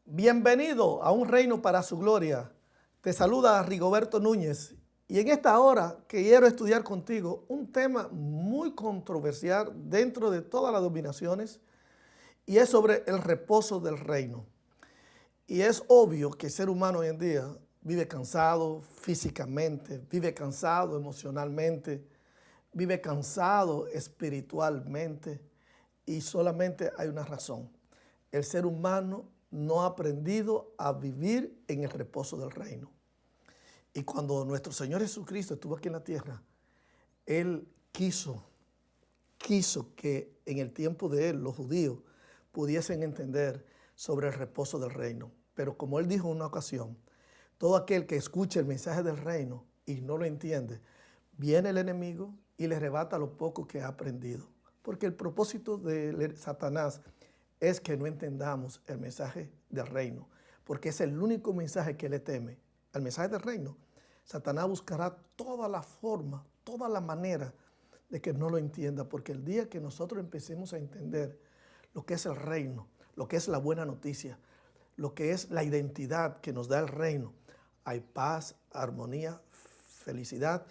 Bienvenido a Un Reino para su Gloria. Te saluda Rigoberto Núñez y en esta hora quiero estudiar contigo un tema muy controversial dentro de todas las dominaciones y es sobre el reposo del reino. Y es obvio que el ser humano hoy en día vive cansado físicamente, vive cansado emocionalmente, vive cansado espiritualmente y solamente hay una razón. El ser humano no ha aprendido a vivir en el reposo del reino. Y cuando nuestro Señor Jesucristo estuvo aquí en la tierra, Él quiso que en el tiempo de Él los judíos pudiesen entender sobre el reposo del reino. Pero como Él dijo en una ocasión, todo aquel que escuche el mensaje del reino y no lo entiende, viene el enemigo y le arrebata lo poco que ha aprendido. Porque el propósito de Satanás es que no entendamos el mensaje del reino, porque es el único mensaje que le teme, al mensaje del reino. Satanás buscará toda la forma, toda la manera de que no lo entienda, porque el día que nosotros empecemos a entender lo que es el reino, lo que es la buena noticia, lo que es la identidad que nos da el reino, hay paz, armonía, felicidad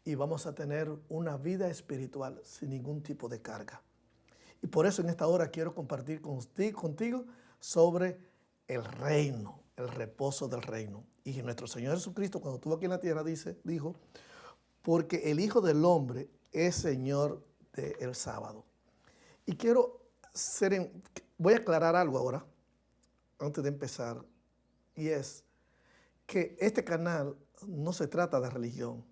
y vamos a tener una vida espiritual sin ningún tipo de carga. Y por eso en esta hora quiero compartir contigo sobre el reino, el reposo del reino. Y nuestro Señor Jesucristo, cuando estuvo aquí en la tierra, dijo, porque el Hijo del Hombre es Señor del sábado. Y voy a aclarar algo ahora, antes de empezar, y es que este canal no se trata de religión.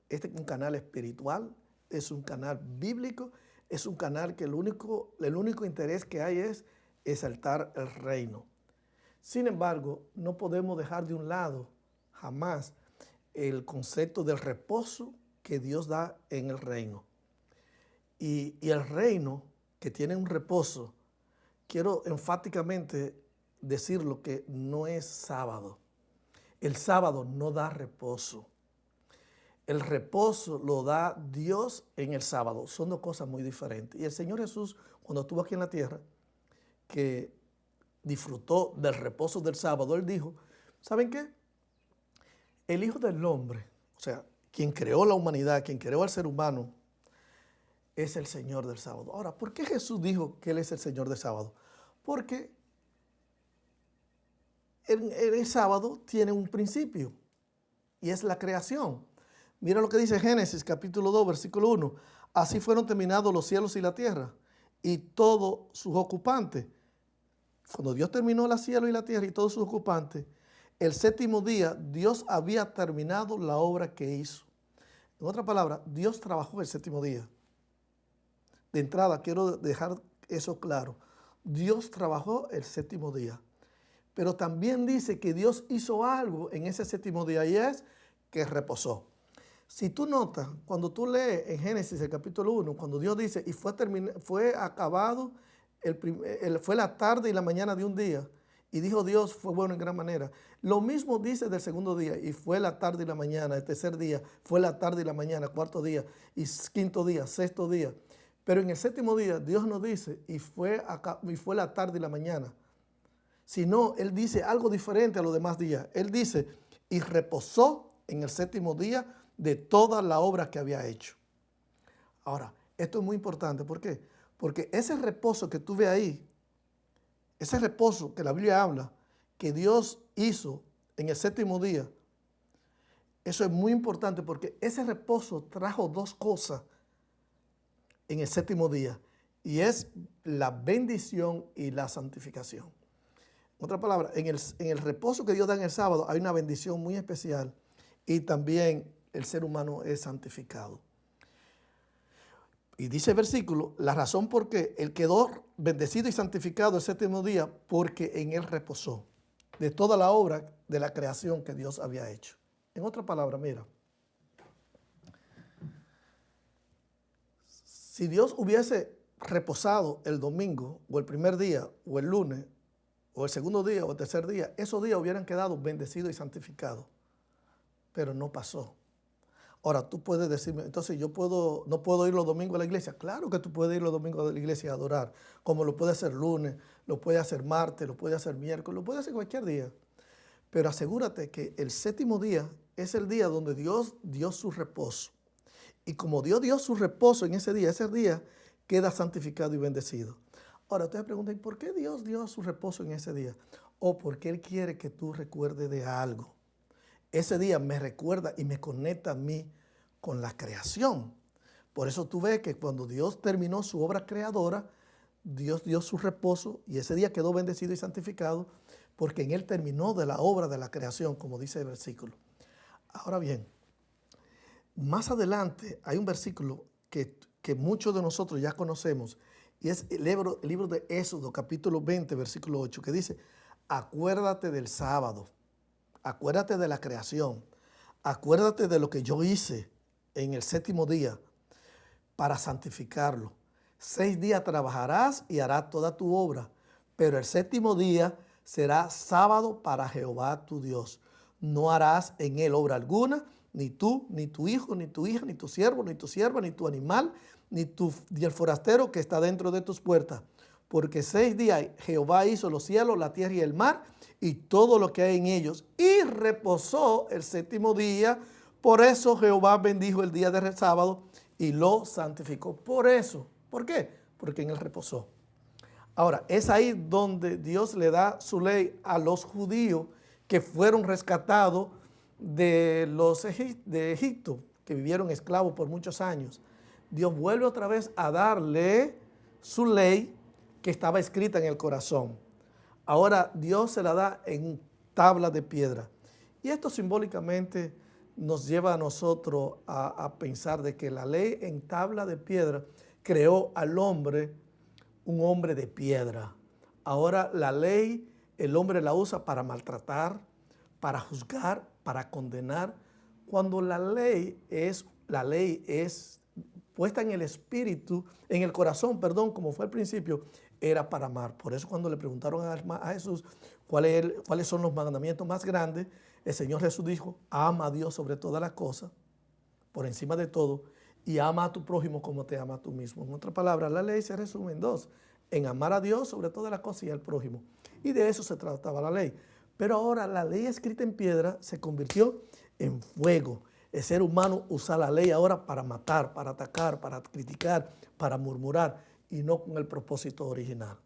Este es un canal espiritual, es un canal bíblico, es un canal que el único interés que hay es exaltar el reino. Sin embargo, no podemos dejar de un lado jamás el concepto del reposo que Dios da en el reino. Y el reino que tiene un reposo, quiero enfáticamente decirlo que no es sábado. El sábado no da reposo. El reposo lo da Dios en el sábado. Son dos cosas muy diferentes. Y el Señor Jesús, cuando estuvo aquí en la tierra, que disfrutó del reposo del sábado, Él dijo, ¿saben qué? El Hijo del Hombre, o sea, quien creó la humanidad, quien creó al ser humano, es el Señor del sábado. Ahora, ¿por qué Jesús dijo que Él es el Señor del sábado? Porque el sábado tiene un principio y es la creación. Mira lo que dice Génesis capítulo 2, versículo 1. Así fueron terminados los cielos y la tierra y todos sus ocupantes. Cuando Dios terminó el cielo y la tierra y todos sus ocupantes, el séptimo día Dios había terminado la obra que hizo. En otras palabras, Dios trabajó el séptimo día. De entrada, quiero dejar eso claro. Dios trabajó el séptimo día. Pero también dice que Dios hizo algo en ese séptimo día y es que reposó. Si tú notas, cuando tú lees en Génesis el capítulo 1, cuando Dios dice, y fue acabado, fue la tarde y la mañana de un día, y dijo Dios, fue bueno en gran manera. Lo mismo dice del segundo día, y fue la tarde y la mañana, el tercer día, fue la tarde y la mañana, cuarto día, y quinto día, sexto día. Pero en el séptimo día, Dios nos dice, y fue la tarde y la mañana. Sino, Él dice algo diferente a los demás días. Él dice, y reposó en el séptimo día de toda la obra que había hecho. Ahora, esto es muy importante. ¿Por qué? Porque ese reposo que tú ves ahí, ese reposo que la Biblia habla, que Dios hizo en el séptimo día, eso es muy importante porque ese reposo trajo dos cosas en el séptimo día, y es la bendición y la santificación. En otras palabras, en el reposo que Dios da en el sábado hay una bendición muy especial y también el ser humano es santificado. Y dice el versículo, la razón por qué Él quedó bendecido y santificado el séptimo día, porque en Él reposó de toda la obra de la creación que Dios había hecho. En otras palabras, mira, si Dios hubiese reposado el domingo o el primer día o el lunes o el segundo día o el tercer día, esos días hubieran quedado bendecidos y santificados, pero no pasó. Ahora, tú puedes decirme, entonces no puedo ir los domingos a la iglesia. Claro que tú puedes ir los domingos a la iglesia a adorar, como lo puede hacer lunes, lo puede hacer martes, lo puede hacer miércoles, lo puede hacer cualquier día. Pero asegúrate que el séptimo día es el día donde Dios dio su reposo. Y como Dios dio su reposo en ese día queda santificado y bendecido. Ahora, ustedes preguntan, ¿por qué Dios dio su reposo en ese día? O porque Él quiere que tú recuerdes de algo. Ese día me recuerda y me conecta a mí con la creación. Por eso tú ves que cuando Dios terminó su obra creadora, Dios dio su reposo y ese día quedó bendecido y santificado porque en Él terminó de la obra de la creación, como dice el versículo. Ahora bien, más adelante hay un versículo que muchos de nosotros ya conocemos y es el libro de Éxodo, capítulo 20, versículo 8, que dice, acuérdate del sábado, acuérdate de la creación, acuérdate de lo que yo hice en el séptimo día para santificarlo. 6 días trabajarás y harás toda tu obra, pero el séptimo día será sábado para Jehová tu Dios. No harás en él obra alguna, ni tú, ni tu hijo, ni tu hija, ni tu siervo, ni tu sierva, ni tu animal, ni el forastero que está dentro de tus puertas. Porque 6 días Jehová hizo los cielos, la tierra y el mar, y todo lo que hay en ellos, y reposó el séptimo día. Por eso Jehová bendijo el día de sábado y lo santificó. Por eso, ¿por qué? Porque en él reposó. Ahora, es ahí donde Dios le da su ley a los judíos que fueron rescatados de Egipto, que vivieron esclavos por muchos años. Dios vuelve otra vez a darle su ley que estaba escrita en el corazón. Ahora Dios se la da en tabla de piedra. Y esto simbólicamente nos lleva a nosotros a pensar de que la ley en tabla de piedra creó al hombre un hombre de piedra. Ahora la ley el hombre la usa para maltratar, para juzgar, para condenar, cuando la ley es puesta en el espíritu, en el corazón, perdón, como fue al principio, era para amar. Por eso cuando le preguntaron a Jesús cuáles son los mandamientos más grandes, el Señor Jesús dijo, ama a Dios sobre todas las cosas, por encima de todo, y ama a tu prójimo como te ama a tú mismo. En otras palabras, la ley se resume en dos, en amar a Dios sobre todas las cosas y al prójimo. Y de eso se trataba la ley. Pero ahora la ley escrita en piedra se convirtió en fuego. El ser humano usa la ley ahora para matar, para atacar, para criticar, para murmurar y no con el propósito original.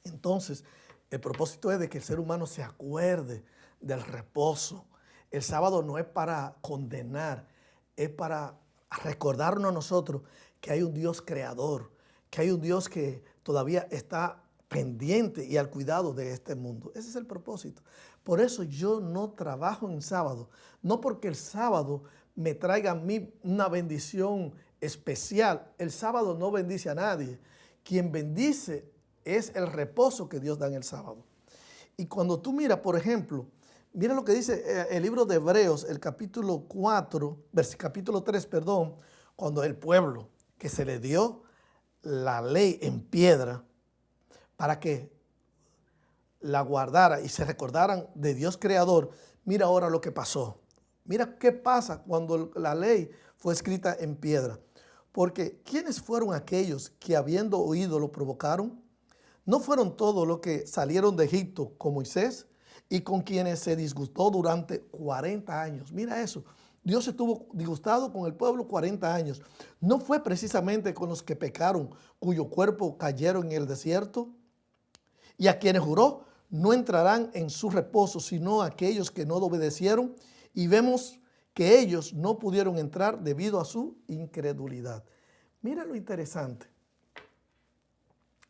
Entonces, el propósito es de que el ser humano se acuerde del reposo. El sábado no es para condenar, es para recordarnos a nosotros que hay un Dios creador, que hay un Dios que todavía está pendiente y al cuidado de este mundo. Ese es el propósito. Por eso yo no trabajo en sábado, no porque el sábado me traiga a mí una bendición especial. El sábado no bendice a nadie. Quien bendice es el reposo que Dios da en el sábado. Y cuando tú miras, por ejemplo, mira lo que dice el libro de Hebreos, el capítulo 3, cuando el pueblo que se le dio la ley en piedra para que la guardara y se recordaran de Dios creador, mira ahora lo que pasó. Mira qué pasa cuando la ley fue escrita en piedra. Porque ¿quiénes fueron aquellos que habiendo oído lo provocaron? ¿No fueron todos los que salieron de Egipto con Moisés y con quienes se disgustó durante 40 años? Mira eso. Dios estuvo disgustado con el pueblo 40 años. ¿No fue precisamente con los que pecaron, cuyo cuerpo cayeron en el desierto? Y a quienes juró, no entrarán en su reposo, sino aquellos que no obedecieron. Y vemos que ellos no pudieron entrar debido a su incredulidad. Mira lo interesante.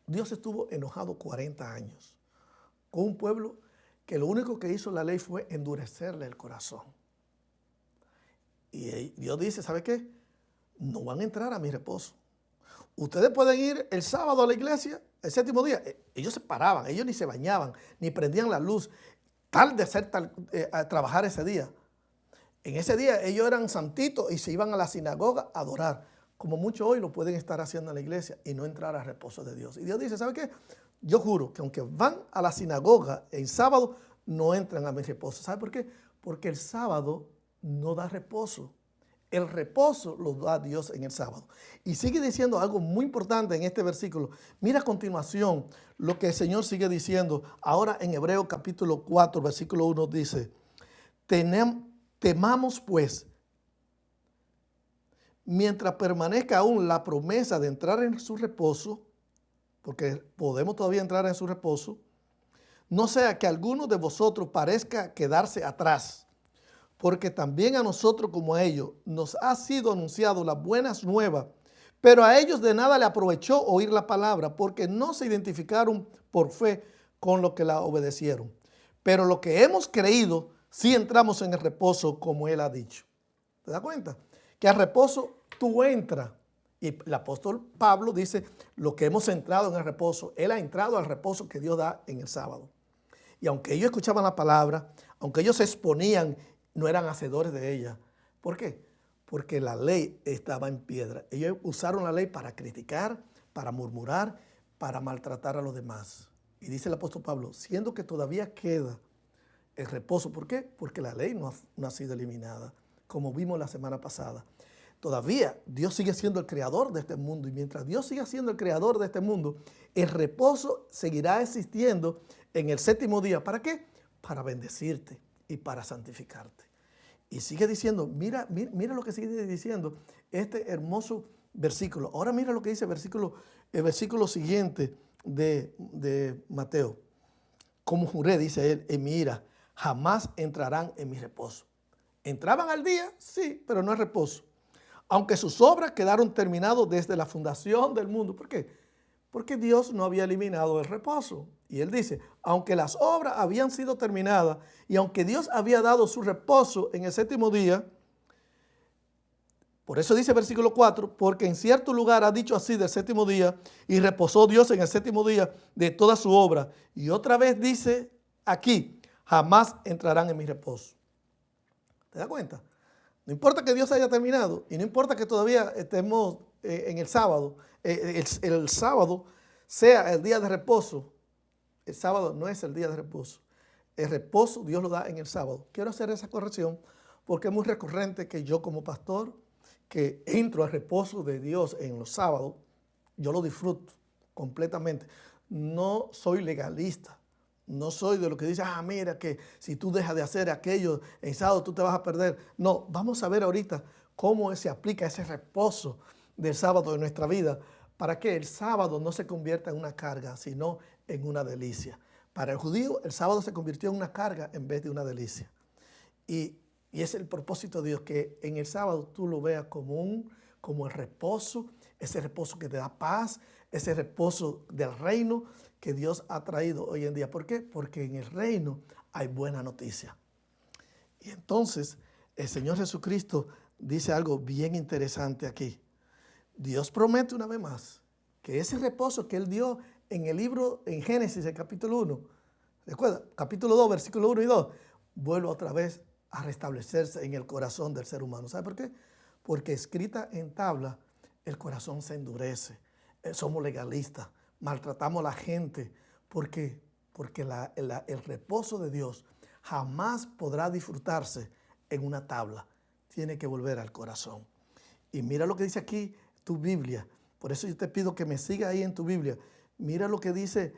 Dios estuvo enojado 40 años con un pueblo que lo único que hizo la ley fue endurecerle el corazón. Y Dios dice, ¿sabe qué? No van a entrar a mi reposo. Ustedes pueden ir el sábado a la iglesia, el séptimo día. Ellos se paraban, ellos ni se bañaban, ni prendían la luz, tal de hacer a trabajar ese día. En ese día ellos eran santitos y se iban a la sinagoga a adorar, como muchos hoy lo pueden estar haciendo en la iglesia y no entrar al reposo de Dios. Y Dios dice, ¿sabe qué? Yo juro que aunque van a la sinagoga en sábado, no entran a mi reposo. ¿Sabe por qué? Porque el sábado no da reposo. El reposo lo da Dios en el sábado. Y sigue diciendo algo muy importante en este versículo. Mira a continuación lo que el Señor sigue diciendo. Ahora en Hebreos capítulo 4, versículo 1 dice, temamos pues, mientras permanezca aún la promesa de entrar en su reposo, porque podemos todavía entrar en su reposo, no sea que alguno de vosotros parezca quedarse atrás, porque también a nosotros como a ellos nos ha sido anunciado las buenas nuevas, pero a ellos de nada le aprovechó oír la palabra, porque no se identificaron por fe con lo que la obedecieron. Pero lo que hemos creído, sí entramos en el reposo, como él ha dicho. ¿Te das cuenta? Que al reposo tú entras. Y el apóstol Pablo dice, lo que hemos entrado en el reposo, él ha entrado al reposo que Dios da en el sábado. Y aunque ellos escuchaban la palabra, aunque ellos se exponían, no eran hacedores de ella. ¿Por qué? Porque la ley estaba en piedra. Ellos usaron la ley para criticar, para murmurar, para maltratar a los demás. Y dice el apóstol Pablo, siendo que todavía queda el reposo. ¿Por qué? Porque la ley no ha sido eliminada, como vimos la semana pasada. Todavía Dios sigue siendo el creador de este mundo, y mientras Dios siga siendo el creador de este mundo, el reposo seguirá existiendo en el séptimo día. ¿Para qué? Para bendecirte y para santificarte. Y sigue diciendo, mira lo que sigue diciendo este hermoso versículo. Ahora mira lo que dice el versículo siguiente de Mateo. Como juré, dice él, en mi ira, jamás entrarán en mi reposo. ¿Entraban al día? Sí, pero no es reposo. Aunque sus obras quedaron terminadas desde la fundación del mundo. ¿Por qué? Porque Dios no había eliminado el reposo. Y él dice, aunque las obras habían sido terminadas y aunque Dios había dado su reposo en el séptimo día, por eso dice versículo 4, porque en cierto lugar ha dicho así del séptimo día, y reposó Dios en el séptimo día de toda su obra. Y otra vez dice aquí, jamás entrarán en mi reposo. ¿Te das cuenta? No importa que Dios haya terminado y no importa que todavía estemos en el sábado, el sábado sea el día de reposo. El sábado no es el día de reposo. El reposo Dios lo da en el sábado. Quiero hacer esa corrección porque es muy recurrente que yo como pastor, que entro al reposo de Dios en los sábados, yo lo disfruto completamente. No soy legalista. No soy de lo que dice, mira que si tú dejas de hacer aquello en sábado tú te vas a perder. No, vamos a ver ahorita cómo se aplica ese reposo del sábado en nuestra vida para que el sábado no se convierta en una carga, sino en una delicia. Para el judío el sábado se convirtió en una carga en vez de una delicia. Y es el propósito de Dios, que en el sábado tú lo veas como el reposo, ese reposo que te da paz, ese reposo del reino que Dios ha traído hoy en día. ¿Por qué? Porque en el reino hay buena noticia. Y entonces el Señor Jesucristo dice algo bien interesante aquí. Dios promete una vez más que ese reposo que Él dio en el libro, en Génesis, el capítulo 1, recuerda, capítulo 2, versículo 1 y 2, vuelve otra vez a restablecerse en el corazón del ser humano. ¿Sabe por qué? Porque escrita en tabla, el corazón se endurece. Somos legalistas, maltratamos a la gente, porque el reposo de Dios jamás podrá disfrutarse en una tabla. Tiene que volver al corazón. Y mira lo que dice aquí tu Biblia. Por eso yo te pido que me sigas ahí en tu Biblia. Mira lo que dice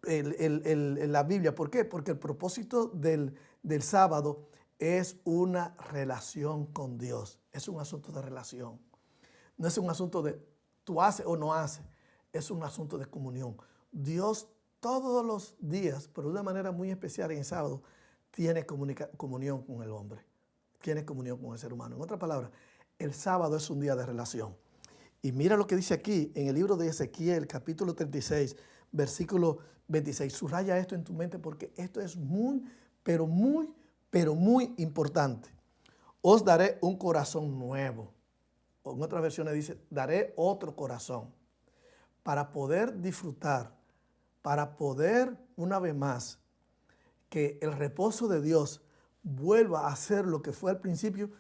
la Biblia. ¿Por qué? Porque el propósito del sábado es una relación con Dios. Es un asunto de relación. No es un asunto de tú haces o no haces. Es un asunto de comunión. Dios todos los días, pero de una manera muy especial en el sábado, tiene comunión con el hombre. Tiene comunión con el ser humano. En otras palabras, el sábado es un día de relación. Y mira lo que dice aquí en el libro de Ezequiel, capítulo 36, versículo 26. Subraya esto en tu mente porque esto es muy, pero muy importante. Os daré un corazón nuevo. O en otras versiones dice, daré otro corazón. Para poder disfrutar, para poder una vez más que el reposo de Dios vuelva a ser lo que fue al principio,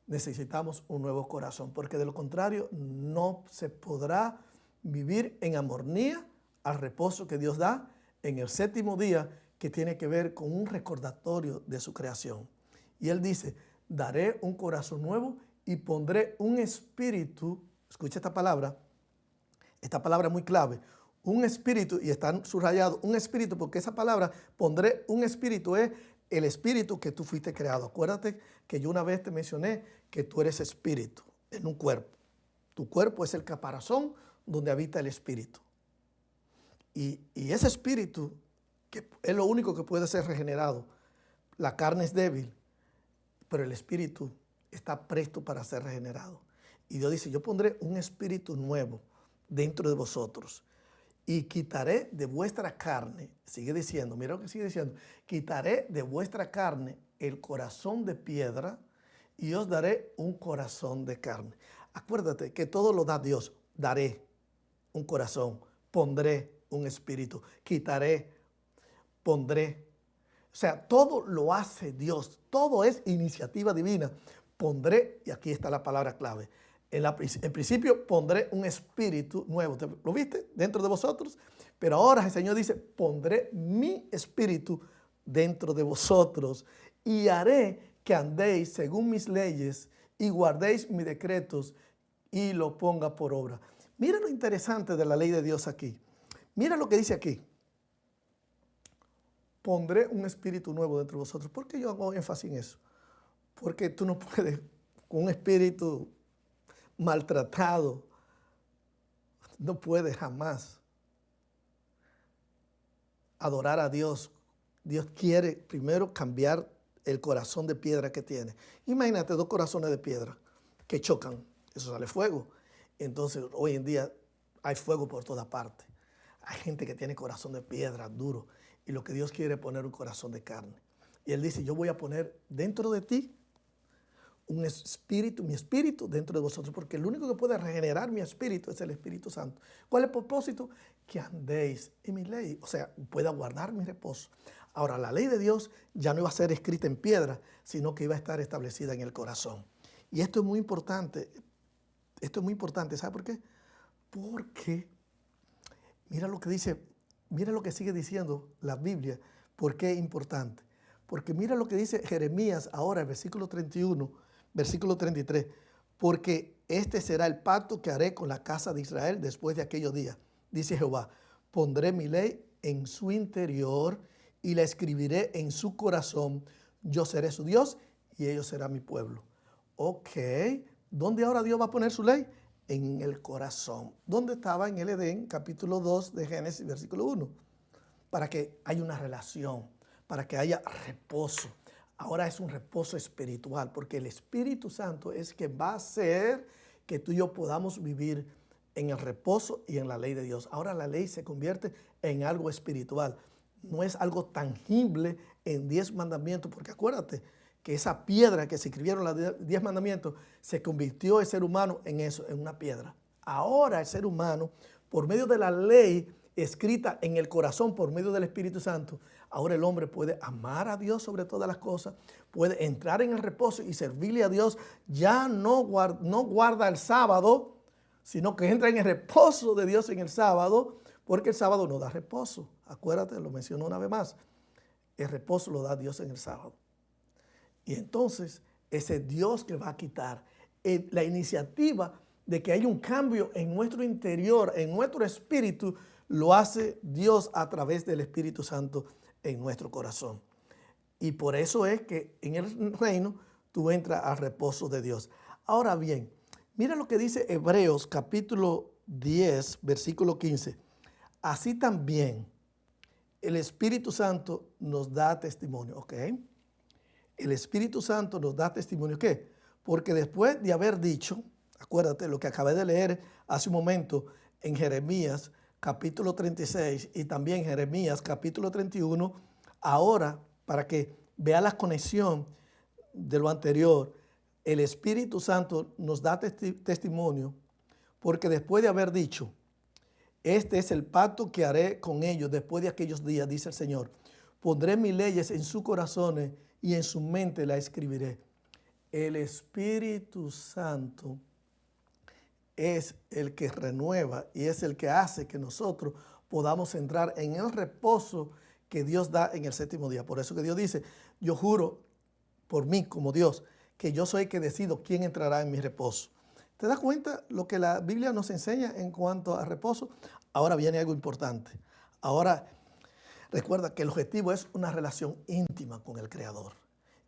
necesitamos un nuevo corazón, porque de lo contrario no se podrá vivir en armonía al reposo que Dios da en el séptimo día, que tiene que ver con un recordatorio de su creación. Y Él dice, daré un corazón nuevo y pondré un espíritu, escucha esta palabra es muy clave, un espíritu, y está subrayado, un espíritu, porque esa palabra, pondré un espíritu, es el espíritu que tú fuiste creado. Acuérdate que yo una vez te mencioné que tú eres espíritu en un cuerpo. Tu cuerpo es el caparazón donde habita el espíritu. Y ese espíritu, que es lo único que puede ser regenerado. La carne es débil, pero el espíritu está presto para ser regenerado. Y Dios dice, yo pondré un espíritu nuevo dentro de vosotros y quitaré de vuestra carne, sigue diciendo, mira lo que sigue diciendo, quitaré de vuestra carne el corazón de piedra y os daré un corazón de carne. Acuérdate que todo lo da Dios. Daré un corazón, pondré un espíritu, quitaré, pondré. O sea, todo lo hace Dios, todo es iniciativa divina. Pondré, y aquí está la palabra clave, en principio pondré un espíritu nuevo. ¿Lo viste? Dentro de vosotros. Pero ahora el Señor dice, pondré mi espíritu dentro de vosotros y haré que andéis según mis leyes y guardéis mis decretos y lo ponga por obra. Mira lo interesante de la ley de Dios aquí. Mira lo que dice aquí. Pondré un espíritu nuevo dentro de vosotros. ¿Por qué yo hago énfasis en eso? Porque tú no puedes, con un espíritu maltratado, no puedes jamás adorar a Dios. Dios quiere primero cambiar el corazón de piedra que tiene. Imagínate dos corazones de piedra que chocan, eso sale fuego. Entonces hoy en día hay fuego por toda parte. Hay gente que tiene corazón de piedra duro y lo que Dios quiere es poner un corazón de carne. Y Él dice, yo voy a poner dentro de ti un espíritu, mi espíritu dentro de vosotros, porque el único que puede regenerar mi espíritu es el Espíritu Santo. ¿Cuál es el propósito? Que andéis en mi ley, o sea, pueda guardar mi reposo. Ahora, la ley de Dios ya no iba a ser escrita en piedra, sino que iba a estar establecida en el corazón. Y esto es muy importante, ¿sabe por qué? Porque, mira lo que dice, mira lo que sigue diciendo la Biblia, ¿por qué es importante? Porque mira lo que dice Jeremías ahora, el versículo 31, versículo 33, porque este será el pacto que haré con la casa de Israel después de aquellos días, dice Jehová, pondré mi ley en su interior y la escribiré en su corazón, yo seré su Dios y ellos serán mi pueblo. Ok, ¿dónde ahora Dios va a poner su ley? En el corazón. ¿Dónde estaba? En el Edén, capítulo 2 de Génesis, versículo 1. Para que haya una relación, para que haya reposo. Ahora es un reposo espiritual, porque el Espíritu Santo es que va a hacer que tú y yo podamos vivir en el reposo y en la ley de Dios. Ahora la ley se convierte en algo espiritual. No es algo tangible en 10 mandamientos, porque acuérdate que esa piedra que se escribieron los 10 mandamientos se convirtió el ser humano en eso, en una piedra. Ahora el ser humano, por medio de la ley escrita en el corazón, por medio del Espíritu Santo, ahora el hombre puede amar a Dios sobre todas las cosas, puede entrar en el reposo y servirle a Dios. Ya no guarda el sábado, sino que entra en el reposo de Dios en el sábado, porque el sábado no da reposo. Acuérdate, lo menciono una vez más, el reposo lo da Dios en el sábado. Y entonces ese Dios que va a quitar la iniciativa de que haya un cambio en nuestro interior, en nuestro espíritu, lo hace Dios a través del Espíritu Santo en nuestro corazón. Y por eso es que en el reino tú entras al reposo de Dios. Ahora bien, mira lo que dice Hebreos capítulo 10, versículo 15. Así también el Espíritu Santo nos da testimonio, ¿ok? El Espíritu Santo nos da testimonio, ¿qué? Porque después de haber dicho, acuérdate lo que acabé de leer hace un momento en Jeremías capítulo 36 y también Jeremías capítulo 31, ahora para que vea la conexión de lo anterior, el Espíritu Santo nos da testimonio porque después de haber dicho, este es el pacto que haré con ellos después de aquellos días, dice el Señor, pondré mis leyes en sus corazones y en su mente la escribiré. El Espíritu Santo es el que renueva y es el que hace que nosotros podamos entrar en el reposo que Dios da en el séptimo día. Por eso que Dios dice, yo juro por mí como Dios, que yo soy el que decido quién entrará en mi reposo. ¿Te das cuenta lo que la Biblia nos enseña en cuanto a reposo? Ahora viene algo importante. Ahora recuerda que el objetivo es una relación íntima con el Creador.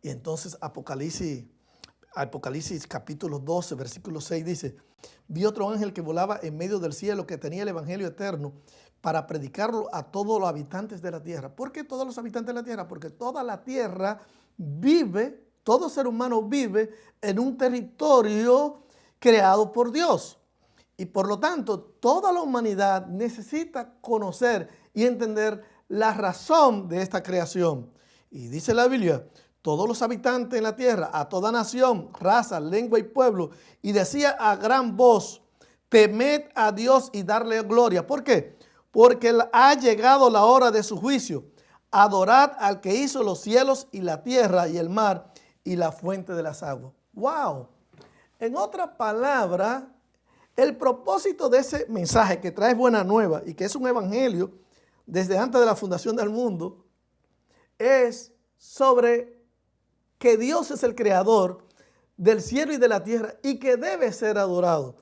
Y entonces Apocalipsis capítulo 12, versículo 6 dice: vi otro ángel que volaba en medio del cielo, que tenía el evangelio eterno para predicarlo a todos los habitantes de la tierra. ¿Por qué todos los habitantes de la tierra? Porque toda la tierra vive, todo ser humano vive en un territorio creado por Dios. Y por lo tanto, toda la humanidad necesita conocer y entender la razón de esta creación. Y dice la Biblia: todos los habitantes en la tierra, a toda nación, raza, lengua y pueblo, y decía a gran voz: temed a Dios y darle gloria. ¿Por qué? Porque ha llegado la hora de su juicio. Adorad al que hizo los cielos y la tierra y el mar y la fuente de las aguas. ¡Wow! En otra palabra, el propósito de ese mensaje que trae buena nueva y que es un evangelio desde antes de la fundación del mundo, es sobre que Dios es el creador del cielo y de la tierra y que debe ser adorado.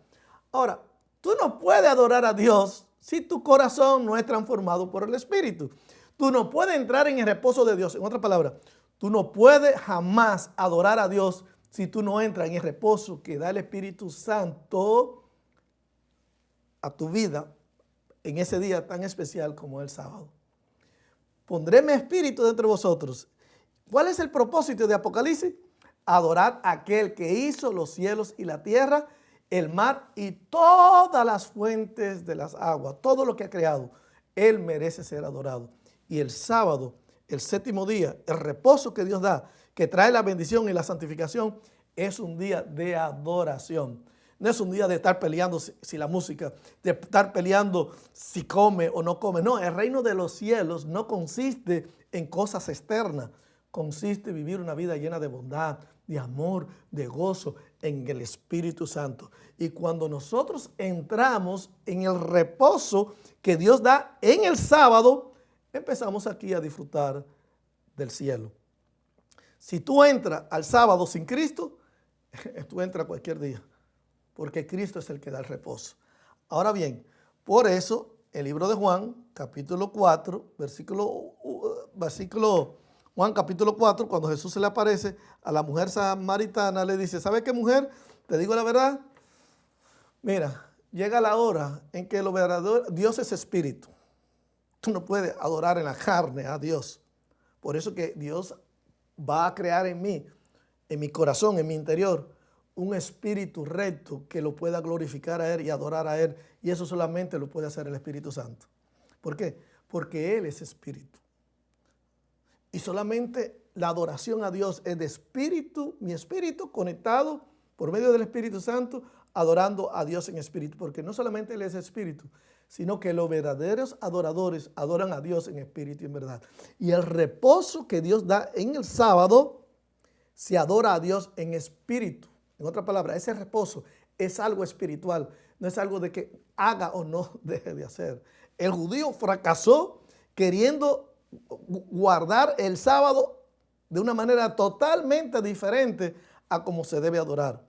Ahora, tú no puedes adorar a Dios si tu corazón no es transformado por el Espíritu. Tú no puedes entrar en el reposo de Dios. En otras palabras, tú no puedes jamás adorar a Dios si tú no entras en el reposo que da el Espíritu Santo a tu vida en ese día tan especial como el sábado. Pondré mi espíritu dentro de vosotros. ¿Cuál es el propósito de Apocalipsis? Adorar a aquel que hizo los cielos y la tierra, el mar y todas las fuentes de las aguas. Todo lo que ha creado, Él merece ser adorado. Y el sábado, el séptimo día, el reposo que Dios da, que trae la bendición y la santificación, es un día de adoración. No es un día de estar peleando si la música, de estar peleando si come o no come. No, el reino de los cielos no consiste en cosas externas. Consiste en vivir una vida llena de bondad, de amor, de gozo en el Espíritu Santo. Y cuando nosotros entramos en el reposo que Dios da en el sábado, empezamos aquí a disfrutar del cielo. Si tú entras al sábado sin Cristo, tú entras cualquier día, porque Cristo es el que da el reposo. Ahora bien, por eso el libro de Juan, capítulo 4, Juan capítulo 4, cuando Jesús se le aparece a la mujer samaritana, le dice: ¿sabe qué, mujer? Te digo la verdad. Mira, llega la hora en que lo verdadero, Dios es espíritu. Tú no puedes adorar en la carne a Dios. Por eso que Dios va a crear en mí, en mi corazón, en mi interior, un espíritu recto que lo pueda glorificar a Él y adorar a Él. Y eso solamente lo puede hacer el Espíritu Santo. ¿Por qué? Porque Él es espíritu. Y solamente la adoración a Dios es de espíritu, mi espíritu conectado por medio del Espíritu Santo, adorando a Dios en espíritu. Porque no solamente Él es espíritu, sino que los verdaderos adoradores adoran a Dios en espíritu y en verdad. Y el reposo que Dios da en el sábado, se adora a Dios en espíritu. En otras palabras, ese reposo es algo espiritual, no es algo de que haga o no deje de hacer. El judío fracasó queriendo guardar el sábado de una manera totalmente diferente a como se debe adorar.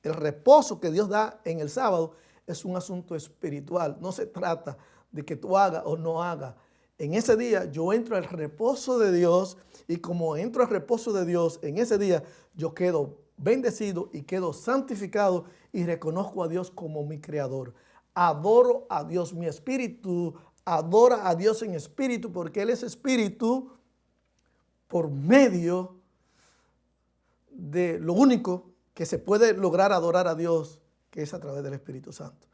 El reposo que Dios da en el sábado es un asunto espiritual. No se trata de que tú hagas o no hagas. En ese día yo entro al reposo de Dios y como entro al reposo de Dios, en ese día yo quedo bendecido y quedo santificado y reconozco a Dios como mi creador. Adoro a Dios, mi espíritu adora a Dios en espíritu porque Él es espíritu por medio de lo único que se puede lograr adorar a Dios, que es a través del Espíritu Santo.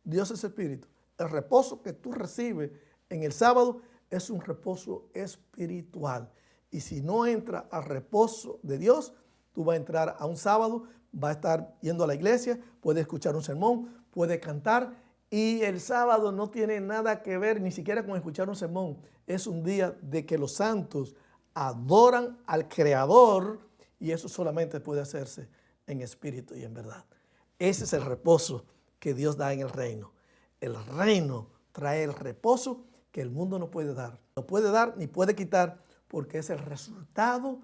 Dios es espíritu. El reposo que tú recibes en el sábado es un reposo espiritual. Y si no entras al reposo de Dios, tú vas a entrar a un sábado, vas a estar yendo a la iglesia, puedes escuchar un sermón, puedes cantar. Y el sábado no tiene nada que ver ni siquiera con escuchar un sermón. Es un día de que los santos adoran al Creador y eso solamente puede hacerse en espíritu y en verdad. Ese es el reposo que Dios da en el reino. El reino trae el reposo que el mundo no puede dar. No puede dar ni puede quitar porque es el resultado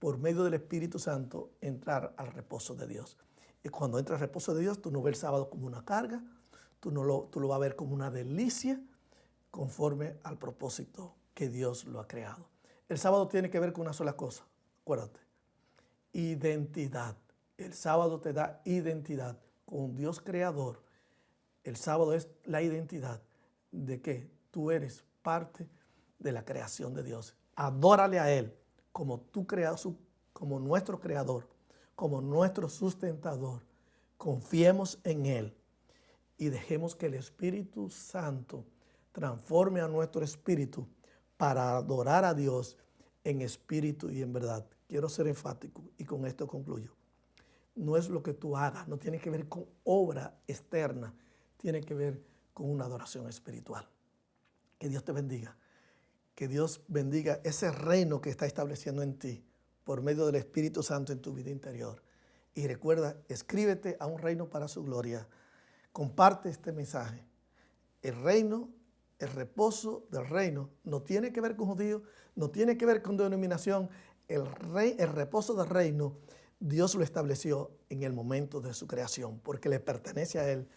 por medio del Espíritu Santo, entrar al reposo de Dios. Y cuando entras al reposo de Dios, tú no ves el sábado como una carga, tú lo vas a ver como una delicia, conforme al propósito que Dios lo ha creado. El sábado tiene que ver con una sola cosa, acuérdate, identidad. El sábado te da identidad con Dios creador. El sábado es la identidad de que tú eres parte de la creación de Dios. Adórale a Él como tu creador, como nuestro creador, como nuestro sustentador. Confiemos en Él y dejemos que el Espíritu Santo transforme a nuestro espíritu para adorar a Dios en espíritu y en verdad. Quiero ser enfático y con esto concluyo. No es lo que tú hagas, no tiene que ver con obra externa, tiene que ver con una adoración espiritual. Que Dios te bendiga. Que Dios bendiga ese reino que está estableciendo en ti por medio del Espíritu Santo en tu vida interior. Y recuerda, escríbete a un reino para su gloria. Comparte este mensaje. El reino, el reposo del reino, no tiene que ver con judíos, no tiene que ver con denominación. El reposo del reino, Dios lo estableció en el momento de su creación, porque le pertenece a Él,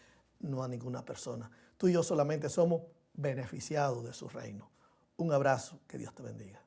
no a ninguna persona. Tú y yo solamente somos beneficiados de su reino. Un abrazo, que Dios te bendiga.